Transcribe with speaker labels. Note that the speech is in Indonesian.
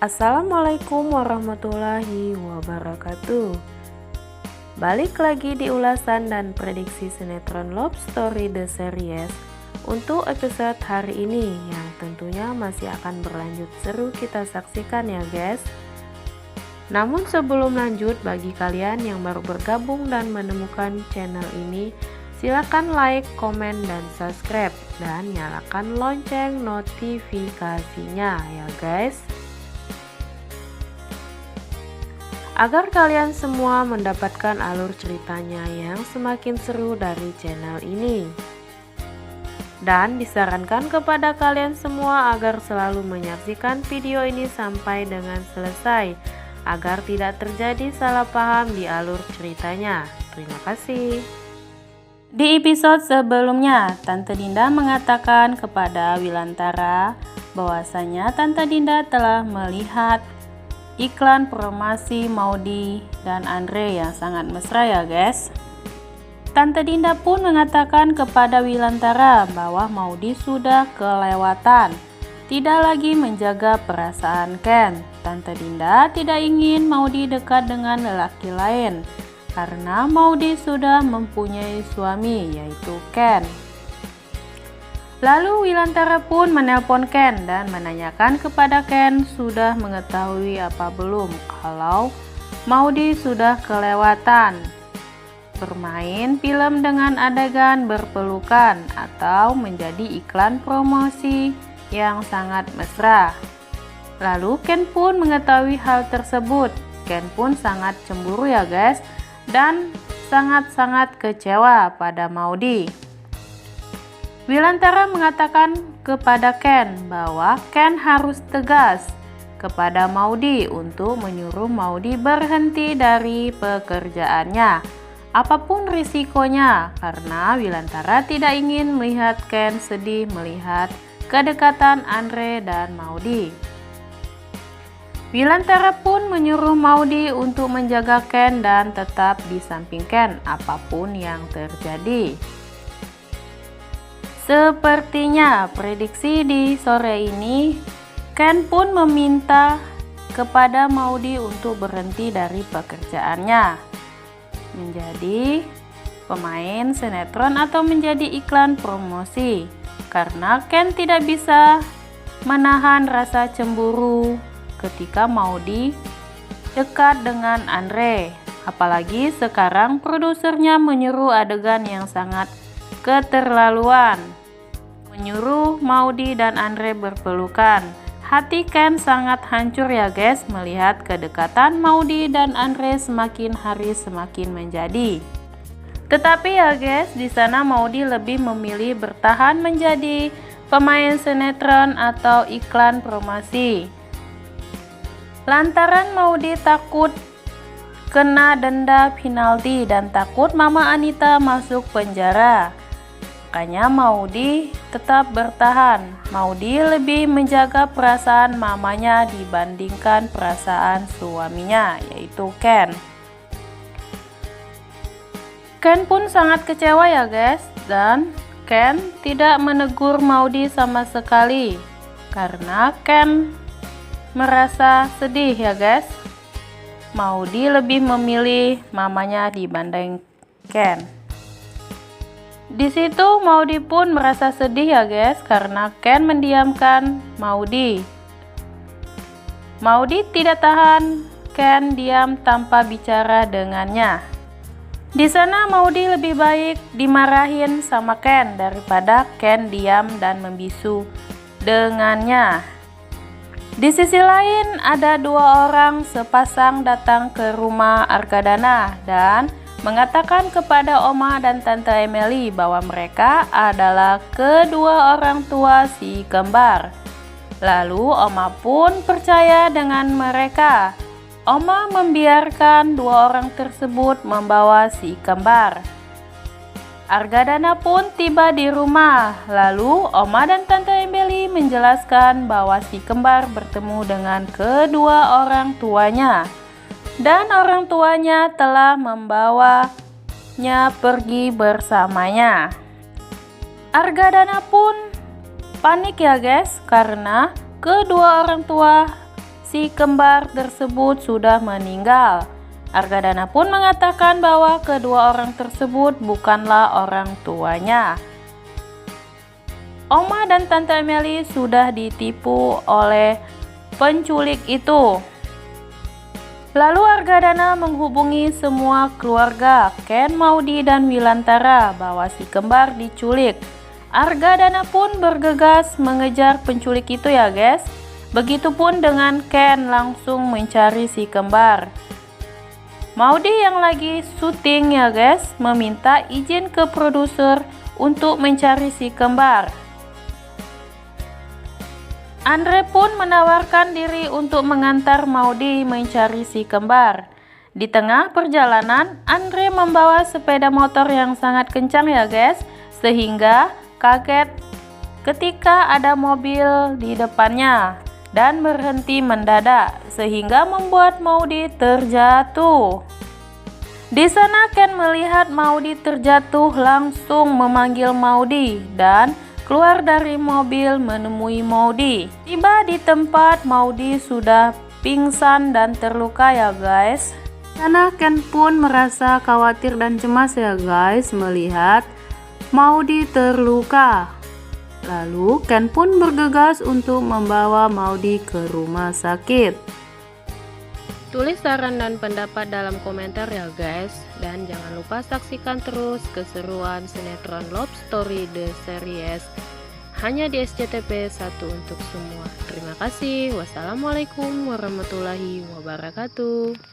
Speaker 1: Assalamualaikum warahmatullahi wabarakatuh. Balik lagi di ulasan dan prediksi sinetron Love Story The Series untuk episode hari ini yang tentunya masih akan berlanjut seru kita saksikan ya guys. Namun sebelum lanjut, bagi kalian yang baru bergabung dan menemukan channel ini, silakan like, komen, dan subscribe, dan nyalakan lonceng notifikasinya ya guys, agar kalian semua mendapatkan alur ceritanya yang semakin seru dari channel ini. Dan disarankan kepada kalian semua agar selalu menyaksikan video ini sampai dengan selesai, agar tidak terjadi salah paham di alur ceritanya. Terima kasih. Di episode sebelumnya, Tante Dinda mengatakan kepada Wilantara bahwasanya Tante Dinda telah melihat iklan promosi Maudy dan Andre yang sangat mesra ya guys. Tante Dinda pun mengatakan kepada Wilantara bahwa Maudy sudah kelewatan, tidak lagi menjaga perasaan Ken. Tante Dinda tidak ingin Maudy dekat dengan lelaki lain karena Maudy sudah mempunyai suami, yaitu Ken. Lalu Wilantara pun menelpon Ken dan menanyakan kepada Ken sudah mengetahui apa belum kalau Maudy sudah kelewatan bermain film dengan adegan berpelukan atau menjadi iklan promosi yang sangat mesra. Lalu Ken pun mengetahui hal tersebut. Ken pun sangat cemburu ya guys, dan sangat-sangat kecewa pada Maudy. Wilantara mengatakan kepada Ken bahwa Ken harus tegas kepada Maudy untuk menyuruh Maudy berhenti dari pekerjaannya, apapun risikonya, karena Wilantara tidak ingin melihat Ken sedih melihat kedekatan Andre dan Maudy. Wilantara pun menyuruh Maudy untuk menjaga Ken dan tetap di samping Ken apapun yang terjadi. Sepertinya prediksi di sore ini, Ken pun meminta kepada Maudy untuk berhenti dari pekerjaannya menjadi pemain sinetron atau menjadi iklan promosi, karena Ken tidak bisa menahan rasa cemburu ketika Maudy dekat dengan Andre. Apalagi sekarang produsernya menyuruh adegan yang sangat keterlaluan, menyuruh Maudy dan Andre berpelukan. Hati Ken sangat hancur ya guys melihat kedekatan Maudy dan Andre semakin hari semakin menjadi. Tetapi ya guys, di sana Maudy lebih memilih bertahan menjadi pemain sinetron atau iklan promosi. Lantaran Maudy takut kena denda penalti dan takut Mama Anita masuk penjara. Makanya Maudy tetap bertahan. Maudy lebih menjaga perasaan mamanya dibandingkan perasaan suaminya, yaitu Ken. Ken pun sangat kecewa ya guys, dan Ken tidak menegur Maudy sama sekali karena Ken merasa sedih ya guys. Maudy lebih memilih mamanya dibanding Ken. Di situ Maudy pun merasa sedih ya guys karena Ken mendiamkan Maudy. Maudy tidak tahan Ken diam tanpa bicara dengannya. Di sana Maudy lebih baik dimarahin sama Ken daripada Ken diam dan membisu dengannya. Di sisi lain, ada dua orang sepasang datang ke rumah Argadana dan mengatakan kepada Oma dan Tante Emily bahwa mereka adalah kedua orang tua si kembar. Lalu Oma pun percaya dengan mereka. Oma membiarkan dua orang tersebut membawa si kembar. Argadana pun tiba di rumah. Lalu Oma dan Tante Emily menjelaskan bahwa si kembar bertemu dengan kedua orang tuanya dan orang tuanya telah membawanya pergi bersamanya. Argadana pun panik ya guys, karena kedua orang tua si kembar tersebut sudah meninggal. Argadana pun mengatakan bahwa kedua orang tersebut bukanlah orang tuanya. Oma dan Tante Emily sudah ditipu oleh penculik itu. Lalu Argadana menghubungi semua keluarga Ken, Maudy, dan Wilantara bahwa si kembar diculik. Argadana pun bergegas mengejar penculik itu ya guys. Begitupun dengan Ken langsung mencari si kembar. Maudy yang lagi syuting ya guys meminta izin ke produser untuk mencari si kembar. Andre pun menawarkan diri untuk mengantar Maudy mencari si kembar. Di tengah perjalanan, Andre membawa sepeda motor yang sangat kencang ya guys, sehingga kaget ketika ada mobil di depannya dan berhenti mendadak, sehingga membuat Maudy terjatuh. Di sana Ken melihat Maudy terjatuh langsung memanggil Maudy dan keluar dari mobil menemui Maudy. Tiba di tempat, Maudy sudah pingsan dan terluka ya guys. Karena Ken pun merasa khawatir dan cemas ya guys melihat Maudy terluka. Lalu Ken pun bergegas untuk membawa Maudy ke rumah sakit. Tulis saran dan pendapat dalam komentar ya guys. Dan jangan lupa saksikan terus keseruan sinetron Love Story The Series hanya di SCTV 1 untuk semua. Terima kasih. Wassalamualaikum warahmatullahi wabarakatuh.